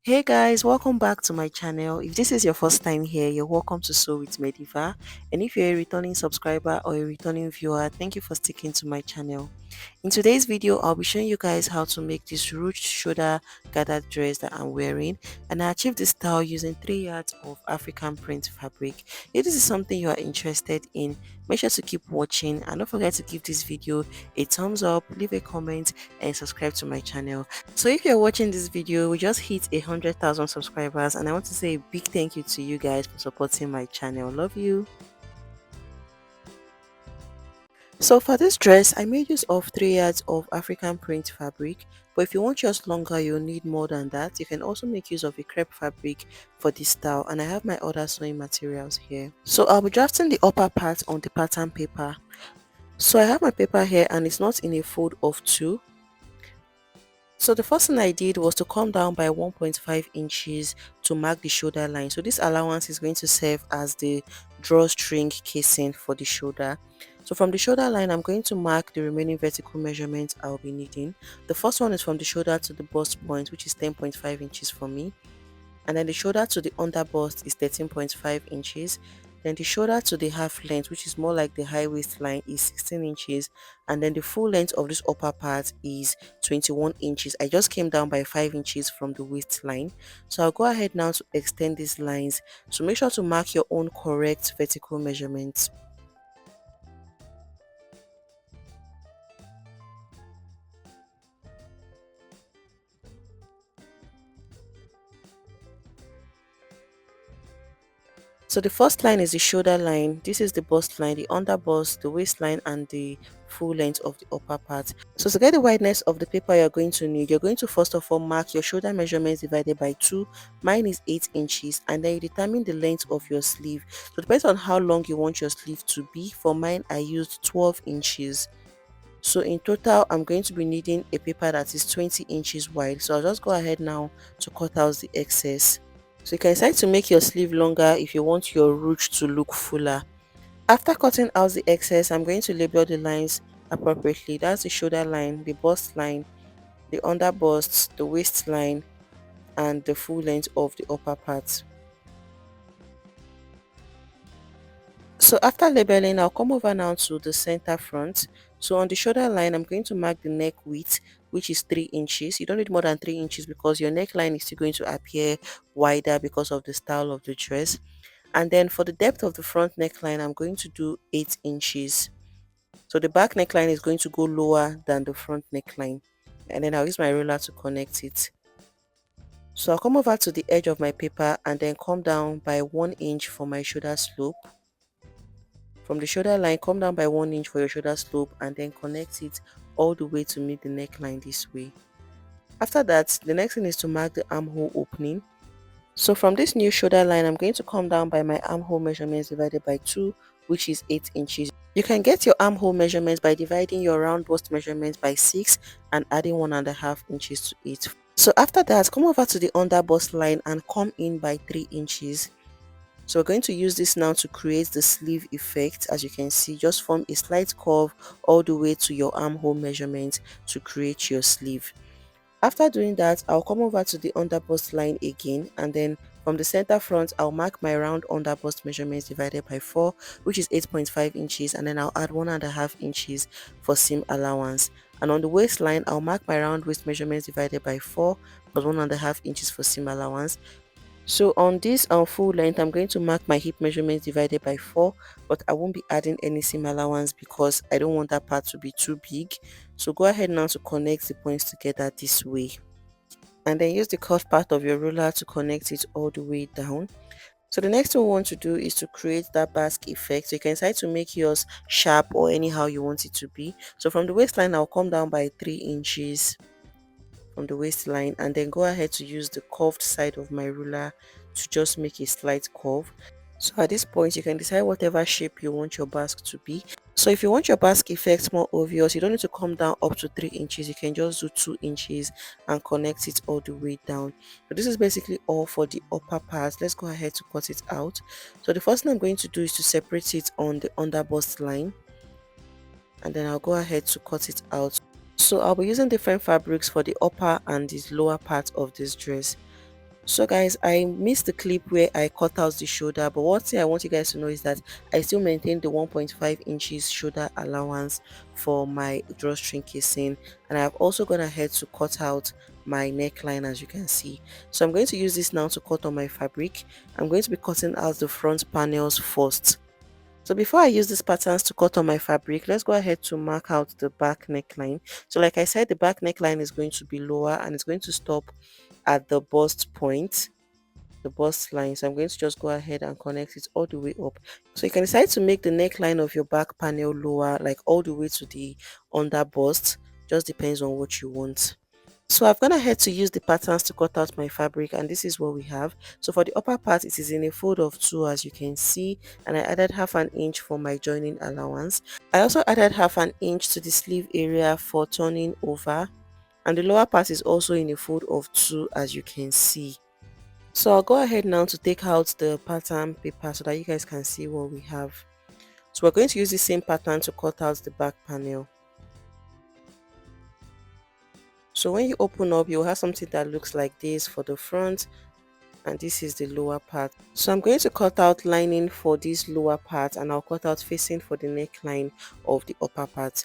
Hey guys, welcome back to my channel. If this is your first time here, you're welcome to Sew with Mediva. And if you're a returning subscriber or a returning viewer, thank you for sticking to my channel. In today's video, I'll be showing you guys how to make this ruched shoulder gathered dress that I'm wearing, and I achieved this style using 3 yards of African print fabric. If this is something you are interested in, make sure to keep watching and don't forget to give this video a thumbs up, leave a comment and subscribe to my channel. So if you're watching this video, we just hit 100,000 subscribers and I want to say a big thank you to you guys for supporting my channel. Love you. So for this dress, I made use of 3 yards of African print fabric, but if you want yours longer, you'll need more than that. You can also make use of a crepe fabric for this style, and I have my other sewing materials here. So I'll be drafting the upper part on the pattern paper. So I have my paper here and it's not in a fold of 2. So the first thing I did was to come down by 1.5 inches to mark the shoulder line. So this allowance is going to serve as the drawstring casing for the shoulder. So from the shoulder line, I'm going to mark the remaining vertical measurements I'll be needing. The first one is from the shoulder to the bust point, which is 10.5 inches for me, and then the shoulder to the under bust is 13.5 inches. Then the shoulder to the half length, which is more like the high waistline, is 16 inches, and then the full length of this upper part is 21 inches. I just came down by 5 inches from the waistline, so I'll go ahead now to extend these lines. So make sure to mark your own correct vertical measurements. So the first line is the shoulder line, this is the bust line, the under bust, the waistline and the full length of the upper part. So to get the wideness of the paper you're going to need, you're going to first of all mark your shoulder measurements divided by 2. Mine is 8 inches, and then you determine the length of your sleeve. So it depends on how long you want your sleeve to be. For mine, I used 12 inches. So in total, I'm going to be needing a paper that is 20 inches wide. So I'll just go ahead now to cut out the excess. So you can decide to make your sleeve longer if you want your ruche to look fuller. After cutting out the excess, I'm going to label the lines appropriately. That's the shoulder line, the bust line, the under bust, the waistline, and the full length of the upper part. So after labeling, I'll come over now to the center front. So on the shoulder line, I'm going to mark the neck width, which is 3 inches. You don't need more than 3 inches because your neckline is still going to appear wider because of the style of the dress. And then for the depth of the front neckline, I'm going to do 8 inches. So the back neckline is going to go lower than the front neckline. And then I'll use my ruler to connect it. So I'll come over to the edge of my paper and then come down by 1 inch for my shoulder slope. From the shoulder line, come down by 1 inch for your shoulder slope and then connect it all the way to meet the neckline this way. After that, the next thing is to mark the armhole opening. So from this new shoulder line, I'm going to come down by my armhole measurements divided by 2, which is 8 inches. You can get your armhole measurements by dividing your round bust measurements by 6 and adding 1.5 inches to it. So after that, come over to the under bust line and come in by 3 inches. So we're going to use this now to create the sleeve effect. As you can see, just form a slight curve all the way to your armhole measurement to create your sleeve. After doing that, I'll come over to the under bust line again, and then from the center front, I'll mark my round under bust measurements divided by 4, which is 8.5 inches, and then I'll add 1.5 inches for seam allowance. And on the waistline, I'll mark my round waist measurements divided by 4 plus 1.5 inches for seam allowance. So on this full length, I'm going to mark my hip measurements divided by 4, but I won't be adding any seam allowance because I don't want that part to be too big. So go ahead now to connect the points together this way, and then use the curved part of your ruler to connect it all the way down. So the next thing we want to do is to create that basque effect. So you can decide to make yours sharp or anyhow you want it to be. So from the waistline, I'll come down by 3 inches from the waistline, and then go ahead to use the curved side of my ruler to just make a slight curve. So at this point, you can decide whatever shape you want your basque to be. So if you want your basque effect more obvious, you don't need to come down up to 3 inches. You can just do 2 inches and connect it all the way down. So this is basically all for the upper part. Let's go ahead to cut it out. So the first thing I'm going to do is to separate it on the under bust line, and then I'll go ahead to cut it out. So I'll be using different fabrics for the upper and the lower part of this dress. So guys, I missed the clip where I cut out the shoulder, but one thing I want you guys to know is that I still maintain the 1.5 inches shoulder allowance for my drawstring casing, and I've also gone ahead to cut out my neckline, as you can see. So I'm going to use this now to cut on my fabric. I'm going to be cutting out the front panels first. So before I use these patterns to cut on my fabric, let's go ahead to mark out the back neckline. So like I said, the back neckline is going to be lower and it's going to stop at the bust point, the bust line. So I'm going to just go ahead and connect it all the way up. So you can decide to make the neckline of your back panel lower, like all the way to the under bust. Just depends on what you want. So I've gone ahead to use the patterns to cut out my fabric, and this is what we have. So for the upper part, it is in a fold of 2, as you can see, and I added half an inch for my joining allowance. I also added half an inch to the sleeve area for turning over, and the lower part is also in a fold of 2, as you can see. So I'll go ahead now to take out the pattern paper so that you guys can see what we have. So we're going to use the same pattern to cut out the back panel. So when you open up, you'll have something that looks like this for the front, and this is the lower part. So I'm going to cut out lining for this lower part, and I'll cut out facing for the neckline of the upper part.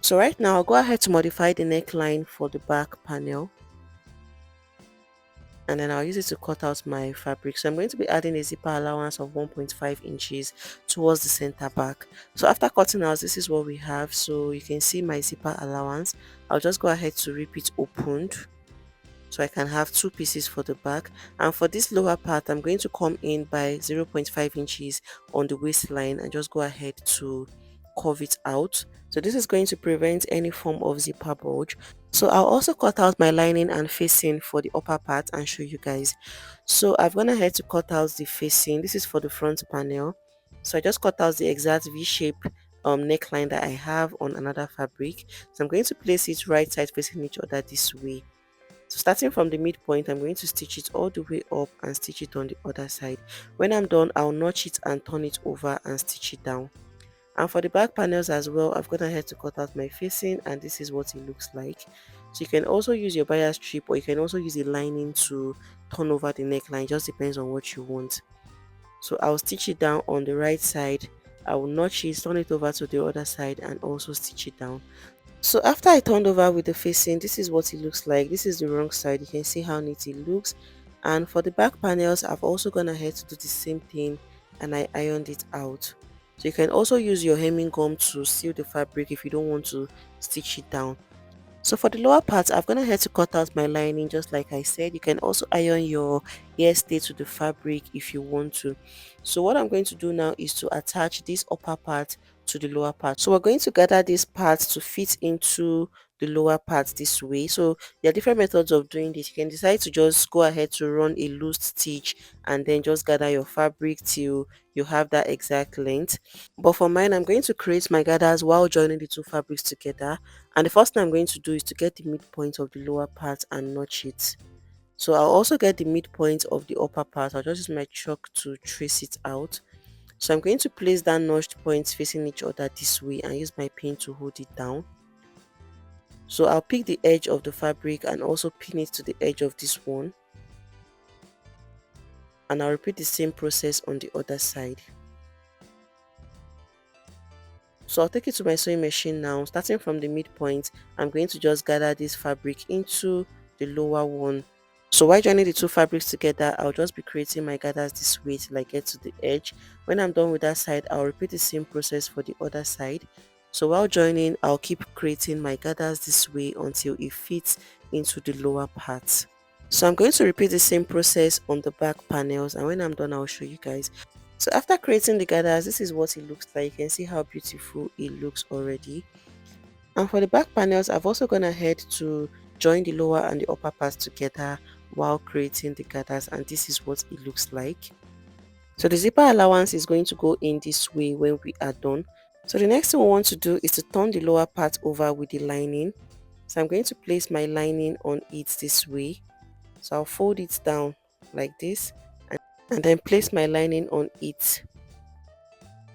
So right now I'll go ahead to modify the neckline for the back panel, and then I'll use it to cut out my fabric. So I'm going to be adding a zipper allowance of 1.5 inches towards the center back. So after cutting out, this is what we have. So you can see my zipper allowance. I'll just go ahead to rip it opened, so I can have 2 pieces for the back. And for this lower part, I'm going to come in by 0.5 inches on the waistline and just go ahead to curve it out. So this is going to prevent any form of zipper bulge. So I'll also cut out my lining and facing for the upper part and show you guys. So I've gone ahead to cut out the facing. This is for the front panel. So I just cut out the exact V-shape neckline that I have on another fabric. So I'm going to place it right side facing each other this way. So starting from the midpoint, I'm going to stitch it all the way up and stitch it on the other side. When I'm done, I'll notch it and turn it over and stitch it down. And for the back panels as well, I've gone ahead to cut out my facing, and this is what it looks like. So you can also use your bias strip, or you can also use a lining to turn over the neckline. Just depends on what you want. So I'll stitch it down on the right side. I will notch it, turn it over to the other side, and also stitch it down. So after I turned over with the facing, this is what it looks like. This is the wrong side. You can see how neat it looks. And for the back panels, I've also gone ahead to do the same thing, and I ironed it out. So you can also use your hemming gum to seal the fabric if you don't want to stitch it down. So for the lower part, I've gone ahead to cut out my lining just like I said. You can also iron your hair stay to the fabric if you want to. So what I'm going to do now is to attach this upper part to the lower part. So we're going to gather these parts to fit into the lower part this way. So there are different methods of doing this. You can decide to just go ahead to run a loose stitch and then just gather your fabric till you have that exact length. But for mine, I'm going to create my gathers while joining the two fabrics together. And the first thing I'm going to do is to get the midpoint of the lower part and notch it. So I'll also get the midpoint of the upper part. I'll just use my chalk to trace it out. So I'm going to place that notched points facing each other this way and use my pin to hold it down. So I'll pick the edge of the fabric and also pin it to the edge of this one. And I'll repeat the same process on the other side. So I'll take it to my sewing machine now. Starting from the midpoint, I'm going to just gather this fabric into the lower one. So while joining the two fabrics together, I'll just be creating my gathers this way till I get to the edge. When I'm done with that side, I'll repeat the same process for the other side. So while joining, I'll keep creating my gathers this way until it fits into the lower part. So I'm going to repeat the same process on the back panels, and when I'm done, I'll show you guys. So after creating the gathers, this is what it looks like. You can see how beautiful it looks already. And for the back panels, I've also gone ahead to join the lower and the upper parts together while creating the gathers, and this is what it looks like. So the zipper allowance is going to go in this way when we are done. So the next thing we want to do is to turn the lower part over with the lining. So I'm going to place my lining on it this way. So I'll fold it down like this and then place my lining on it.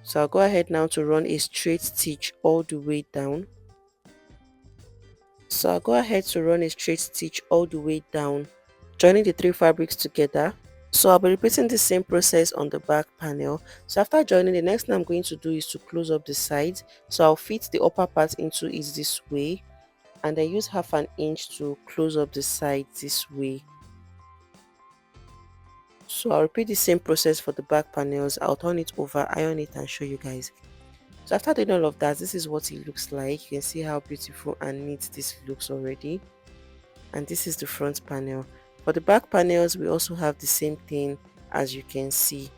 So I'll go ahead now to run a straight stitch all the way down. So I'll go ahead to run a straight stitch all the way down joining the three fabrics together. So I'll be repeating the same process on the back panel. So after joining, the next thing I'm going to do is to close up the sides. So I'll fit the upper part into it this way, and I use half an inch to close up the sides this way. So I'll repeat the same process for the back panels. I'll turn it over, iron it, and show you guys. So after doing all of that, this is what it looks like. You can see how beautiful and neat this looks already. And this is the front panel. For the back panels, we also have the same thing, as you can see.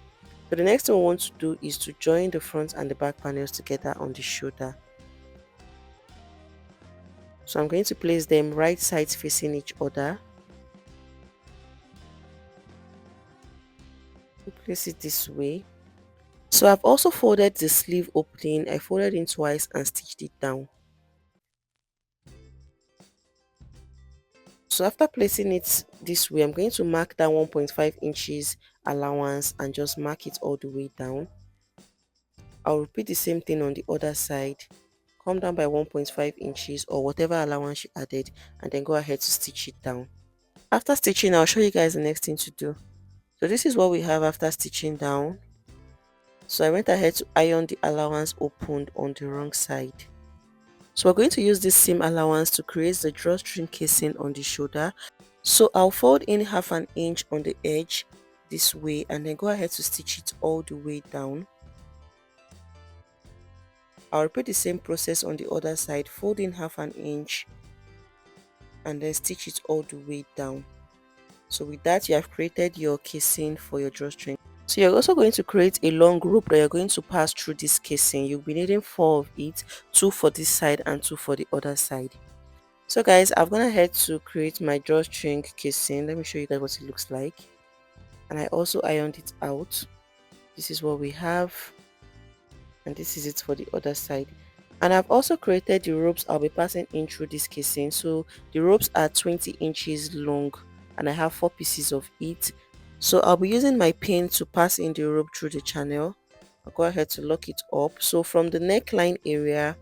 So the next thing we want to do is to join the front and the back panels together on the shoulder. So I'm going to place them right sides facing each other. Place it this way. So I've also folded the sleeve opening. I folded it twice and stitched it down. So after placing it this way, I'm going to mark that 1.5 inches allowance and just mark it all the way down. I'll repeat the same thing on the other side. Come down by 1.5 inches or whatever allowance you added, and then go ahead to stitch it down. After stitching, I'll show you guys the next thing to do. So this is what we have after stitching down. So I went ahead to iron the allowance opened on the wrong side. So we're going to use this seam allowance to create the drawstring casing on the shoulder. So I'll fold in half an inch on the edge this way, and then go ahead to stitch it all the way down. I'll repeat the same process on the other side, fold in half an inch and then stitch it all the way down. So with that, you have created your casing for your drawstring. So you're also going to create a long rope that you're going to pass through this casing. You'll be needing 4 of it, 2 for this side and 2 for the other side. So guys, I've gone ahead to create my drawstring casing. Let me show you guys what it looks like. And I also ironed it out. This is what we have, and this is it for the other side. And I've also created the ropes I'll be passing in through this casing. So the ropes are 20 inches long and I have 4 pieces of it. So I'll be using my pin to pass in the rope through the channel. I'll go ahead to lock it up. So from the neckline area,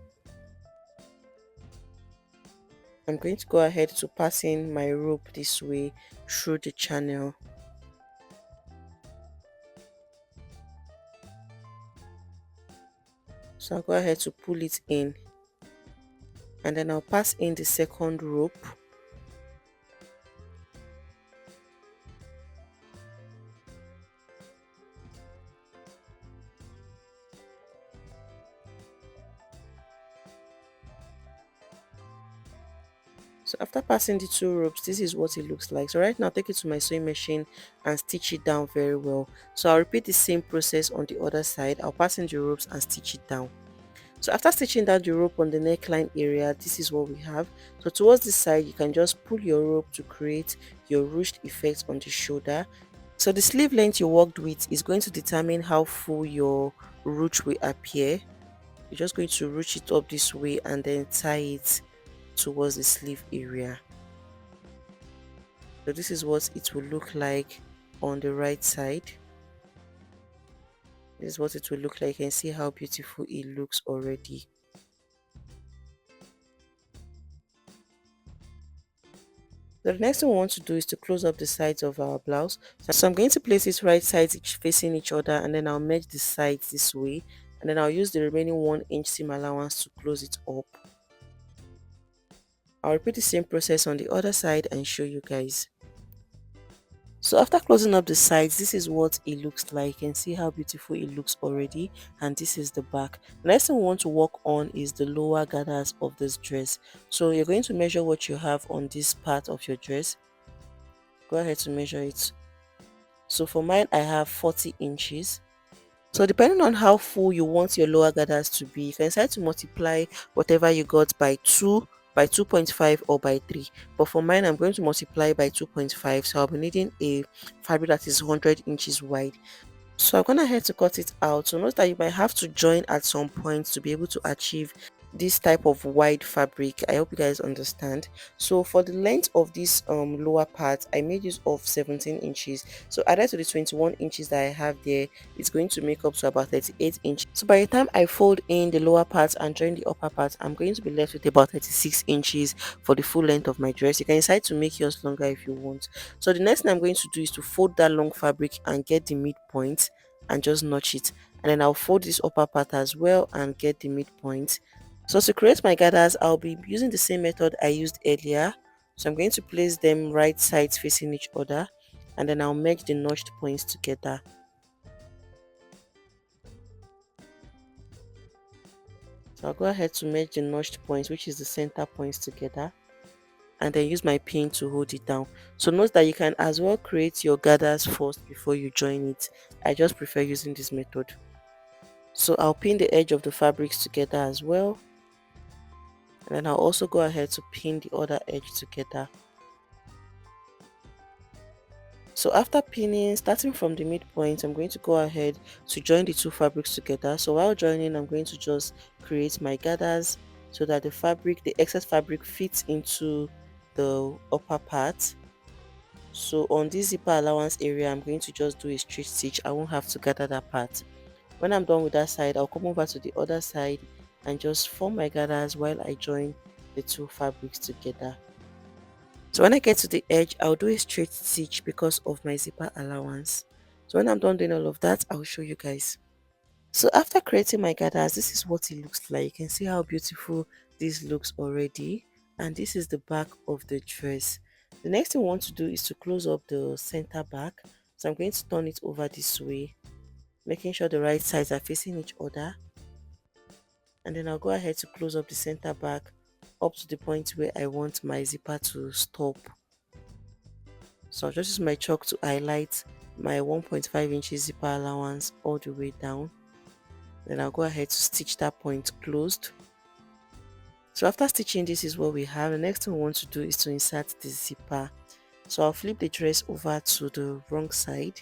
I'm going to go ahead to pass in my rope this way through the channel. So I'll go ahead to pull it in, and then I'll pass in the second rope. So after passing the 2 ropes, this is what it looks like. So right now, take it to my sewing machine and stitch it down very well. So I'll repeat the same process on the other side. I'll pass in the ropes and stitch it down. So after stitching down the rope on the neckline area, this is what we have. So towards this side, you can just pull your rope to create your ruched effect on the shoulder. So the sleeve length you worked with is going to determine how full your ruche will appear. You're just going to ruche it up this way and then tie it towards the sleeve area. So this is what it will look like on the right side. This is what it will look like, and see how beautiful it looks already. The next thing we want to do is to close up the sides of our blouse. So I'm going to place it right sides facing each other, and then I'll merge the sides this way, and then I'll use the remaining 1 inch seam allowance to close it up. I'll repeat the same process on the other side and show you guys. So after closing up the sides, this is what it looks like. You can see how beautiful it looks already, and this is the back. The next thing we want to work on is the lower gathers of this dress. So you're going to measure what you have on this part of your dress. Go ahead to measure it. So for mine, I have 40 inches. So depending on how full you want your lower gathers to be, you can decide to multiply whatever you got by 2, by 2.5, or by 3. But for mine, I'm going to multiply by 2.5. So I'll be needing a fabric that is 100 inches wide. So I'm going to head to cut it out. So note that you might have to join at some point to be able to achieve this type of wide fabric. I hope you guys understand. So for the length of this lower part, I made use of 17 inches. So added to the 21 inches that I have there, it's going to make up to about 38 inches. So by the time I fold in the lower part and join the upper part, I'm going to be left with about 36 inches for the full length of my dress. You can decide to make yours longer if you want. So the next thing I'm going to do is to fold that long fabric and get the midpoint and just notch it, and then I'll fold this upper part as well and get the midpoint. So to create my gathers, I'll be using the same method I used earlier. So I'm going to place them right sides facing each other, and then I'll merge the notched points together. So I'll go ahead to merge the notched points, which is the center points, together, and then use my pin to hold it down. So note that you can as well create your gathers first before you join it. I just prefer using this method. So I'll pin the edge of the fabrics together as well, and then I'll also go ahead to pin the other edge together. So after pinning, starting from the midpoint, I'm going to go ahead to join the two fabrics together. So while joining, I'm going to just create my gathers so that the excess fabric fits into the upper part. So on this zipper allowance area, I'm going to just do a straight stitch. I won't have to gather that part. When I'm done with that side, I'll come over to the other side and just form my gathers while I join the two fabrics together. So when I get to the edge, I'll do a straight stitch because of my zipper allowance. So when I'm done doing all of that, I'll show you guys. So after creating my gathers, this is what it looks like. You can see how beautiful this looks already. And this is the back of the dress. The next thing we want to do is to close up the center back. So I'm going to turn it over this way, making sure the right sides are facing each other. And then I'll go ahead to close up the center back up to the point where I want my zipper to stop. So I'll just use my chalk to highlight my 1.5 inches zipper allowance all the way down. Then I'll go ahead to stitch that point closed. So after stitching, this is what we have. The next thing we want to do is to insert the zipper. So I'll flip the dress over to the wrong side,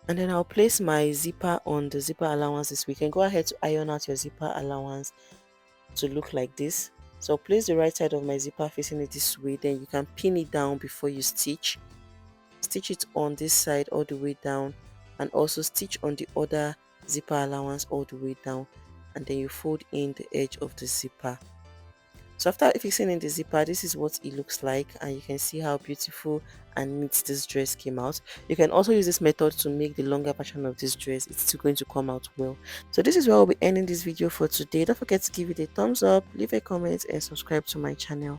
and then I'll place my zipper on the zipper allowance this way. You can go ahead to iron out your zipper allowance to look like this. So I'll place the right side of my zipper facing it this way, then you can pin it down before you stitch it on this side all the way down, and also stitch on the other zipper allowance all the way down, and then you fold in the edge of the zipper. So after fixing in the zipper, this is what it looks like, and you can see how beautiful and neat this dress came out. You can also use this method to make the longer version of this dress. It's still going to come out well. So this is where I'll be ending this video for today. Don't forget to give it a thumbs up, leave a comment, and subscribe to my channel.